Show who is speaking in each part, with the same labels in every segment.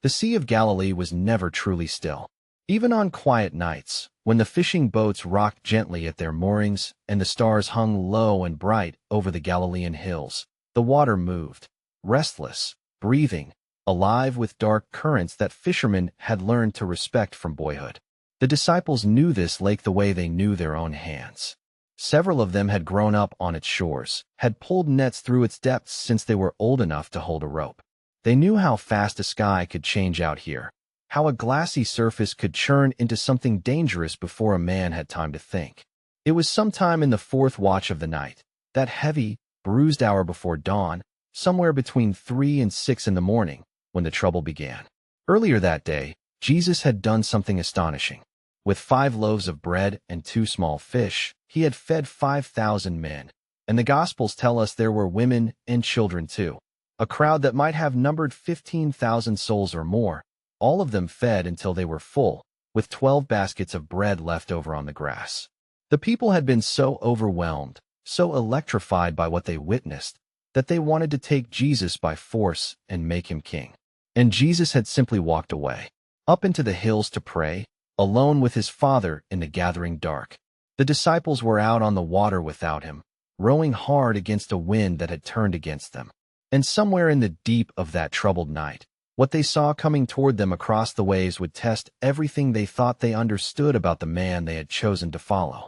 Speaker 1: The Sea of Galilee was never truly still. Even on quiet nights, when the fishing boats rocked gently at their moorings and the stars hung low and bright over the Galilean hills, the water moved, restless, breathing, alive with dark currents that fishermen had learned to respect from boyhood. The disciples knew this lake the way they knew their own hands. Several of them had grown up on its shores, had pulled nets through its depths since they were old enough to hold a rope. They knew how fast a sky could change out here, how a glassy surface could churn into something dangerous before a man had time to think. It was sometime in the fourth watch of the night, that heavy, bruised hour before dawn, somewhere between 3 and 6 in the morning, when the trouble began. Earlier that day, Jesus had done something astonishing. With 5 loaves of bread and 2 small fish, he had fed 5,000 men. And the Gospels tell us there were women and children too. A crowd that might have numbered 15,000 souls or more, all of them fed until they were full, with 12 baskets of bread left over on the grass. The people had been so overwhelmed, so electrified by what they witnessed, that they wanted to take Jesus by force and make him king. And Jesus had simply walked away, up into the hills to pray, alone with his Father in the gathering dark. The disciples were out on the water without him, rowing hard against a wind that had turned against them. And somewhere in the deep of that troubled night, what they saw coming toward them across the waves would test everything they thought they understood about the man they had chosen to follow.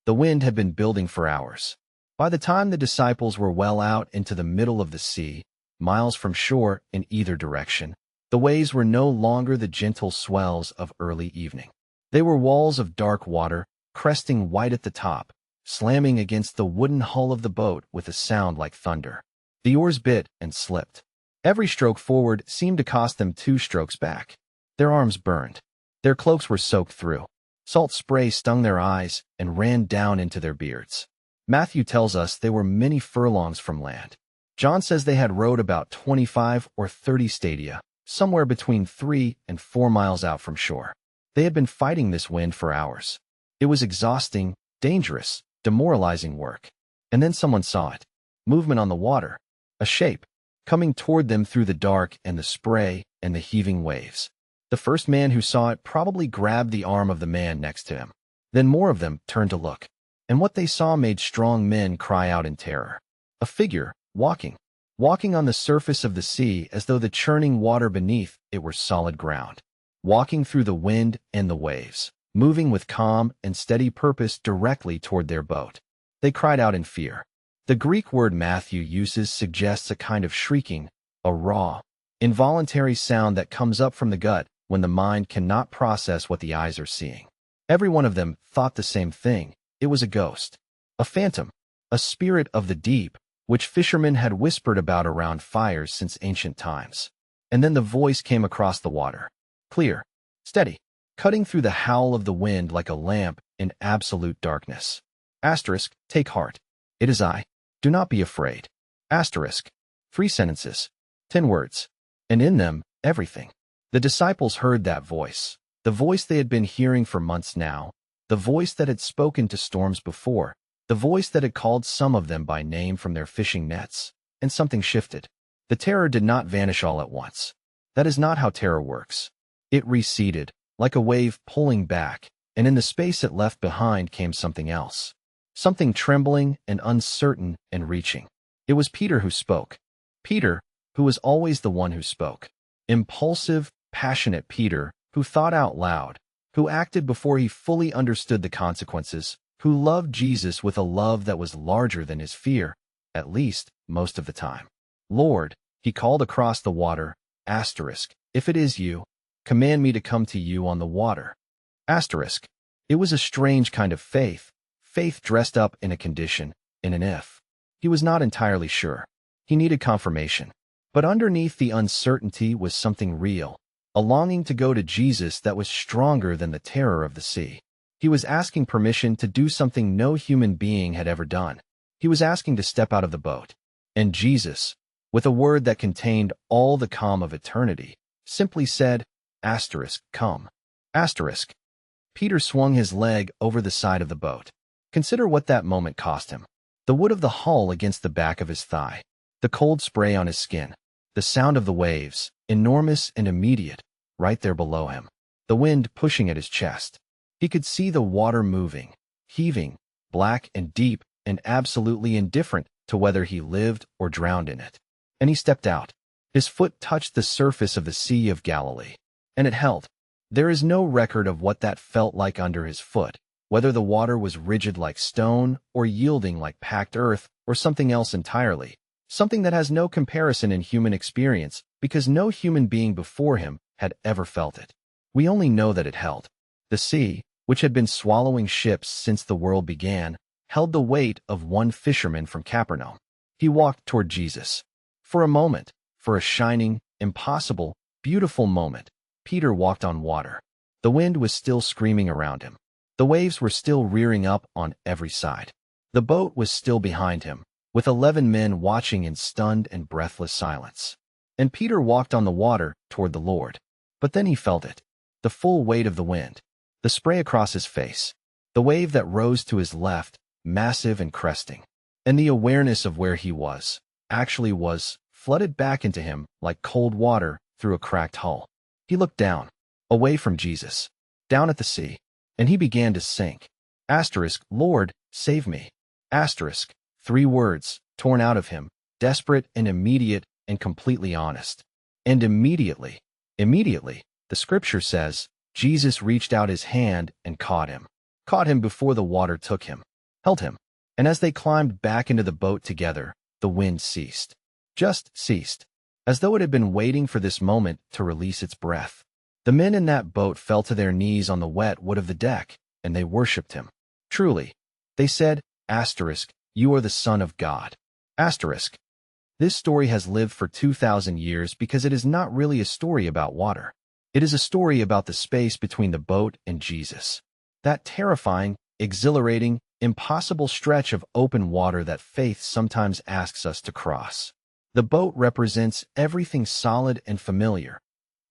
Speaker 1: The wind had been building for hours. By the time the disciples were well out into the middle of the sea, miles from shore in either direction, the waves were no longer the gentle swells of early evening. They were walls of dark water, cresting white at the top, slamming against the wooden hull of the boat with a sound like thunder. The oars bit and slipped. Every stroke forward seemed to cost them 2 strokes back. Their arms burned. Their cloaks were soaked through. Salt spray stung their eyes and ran down into their beards. Matthew tells us they were many furlongs from land. John says they had rowed about 25 or 30 stadia, somewhere between 3 and 4 miles out from shore. They had been fighting this wind for hours. It was exhausting, dangerous, demoralizing work. And then someone saw it. Movement on the water. A shape, coming toward them through the dark and the spray and the heaving waves. The first man who saw it probably grabbed the arm of the man next to him. Then more of them turned to look. And what they saw made strong men cry out in terror. A figure, walking on the surface of the sea as though the churning water beneath it were solid ground. Walking through the wind and the waves, moving with calm and steady purpose directly toward their boat. They cried out in fear. The Greek word Matthew uses suggests a kind of shrieking, a raw, involuntary sound that comes up from the gut when the mind cannot process what the eyes are seeing. Every one of them thought the same thing. It was a ghost, a phantom, a spirit of the deep, which fishermen had whispered about around fires since ancient times. And then the voice came across the water, clear, steady, cutting through the howl of the wind like a lamp in absolute darkness. Asterisk, take heart. It is I. Do not be afraid. Asterisk. 3 sentences. 10 words. And in them, everything. The disciples heard that voice, the voice they had been hearing for months now, the voice that had spoken to storms before, the voice that had called some of them by name from their fishing nets, and something shifted. The terror did not vanish all at once. That is not how terror works. It receded, like a wave pulling back, and in the space it left behind came something else. Something trembling and uncertain and reaching. It was Peter who spoke. Peter, who was always the one who spoke. Impulsive, passionate Peter, who thought out loud, who acted before he fully understood the consequences, who loved Jesus with a love that was larger than his fear, at least most of the time. Lord, he called across the water, asterisk, if it is you, command me to come to you on the water. Asterisk. It was a strange kind of faith dressed up in a condition, in an if. He was not entirely sure. He needed confirmation. But underneath the uncertainty was something real, a longing to go to Jesus that was stronger than the terror of the sea. He was asking permission to do something no human being had ever done. He was asking to step out of the boat. And Jesus, with a word that contained all the calm of eternity, simply said, asterisk, come. Asterisk. Peter swung his leg over the side of the boat. Consider what that moment cost him. The wood of the hull against the back of his thigh. The cold spray on his skin. The sound of the waves, enormous and immediate, right there below him. The wind pushing at his chest. He could see the water moving, heaving, black and deep, and absolutely indifferent to whether he lived or drowned in it. And he stepped out. His foot touched the surface of the Sea of Galilee, and it held. There is no record of what that felt like under his foot, whether the water was rigid like stone or yielding like packed earth or something else entirely, something that has no comparison in human experience because no human being before him had ever felt it. We only know that it held. The sea, which had been swallowing ships since the world began, held the weight of one fisherman from Capernaum. He walked toward Jesus. For a moment, for a shining, impossible, beautiful moment, Peter walked on water. The wind was still screaming around him. The waves were still rearing up on every side. The boat was still behind him, with 11 men watching in stunned and breathless silence. And Peter walked on the water toward the Lord. But then he felt it. The full weight of the wind. The spray across his face. The wave that rose to his left, massive and cresting. And the awareness of where he was, actually was, flooded back into him like cold water through a cracked hull. He looked down, away from Jesus, down at the sea, and he began to sink. Asterisk, Lord, save me. Asterisk, 3 words, torn out of him, desperate and immediate and completely honest. And immediately, the scripture says, Jesus reached out his hand and caught him before the water took him, held him. And as they climbed back into the boat together, the wind ceased. Just ceased, as though it had been waiting for this moment to release its breath. The men in that boat fell to their knees on the wet wood of the deck, and they worshipped him. Truly, they said, asterisk, you are the Son of God. Asterisk. This story has lived for 2,000 years because it is not really a story about water. It is a story about the space between the boat and Jesus. That terrifying, exhilarating, impossible stretch of open water that faith sometimes asks us to cross. The boat represents everything solid and familiar,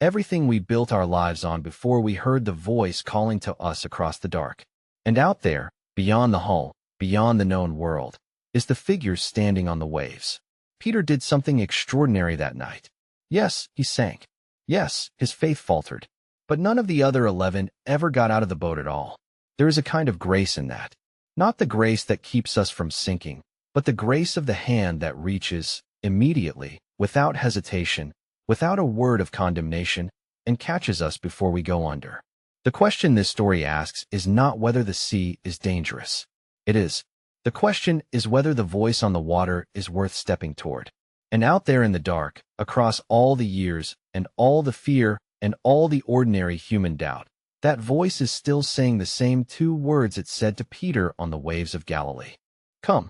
Speaker 1: everything we built our lives on before we heard the voice calling to us across the dark. And out there, beyond the hull, beyond the known world, is the figure standing on the waves. Peter did something extraordinary that night. Yes, he sank. Yes, his faith faltered. But none of the other 11 ever got out of the boat at all. There is a kind of grace in that. Not the grace that keeps us from sinking, but the grace of the hand that reaches, immediately, without hesitation, without a word of condemnation, and catches us before we go under. The question this story asks is not whether the sea is dangerous. It is. The question is whether the voice on the water is worth stepping toward. And out there in the dark, across all the years, and all the fear, and all the ordinary human doubt, that voice is still saying the same 2 words it said to Peter on the waves of Galilee. Come.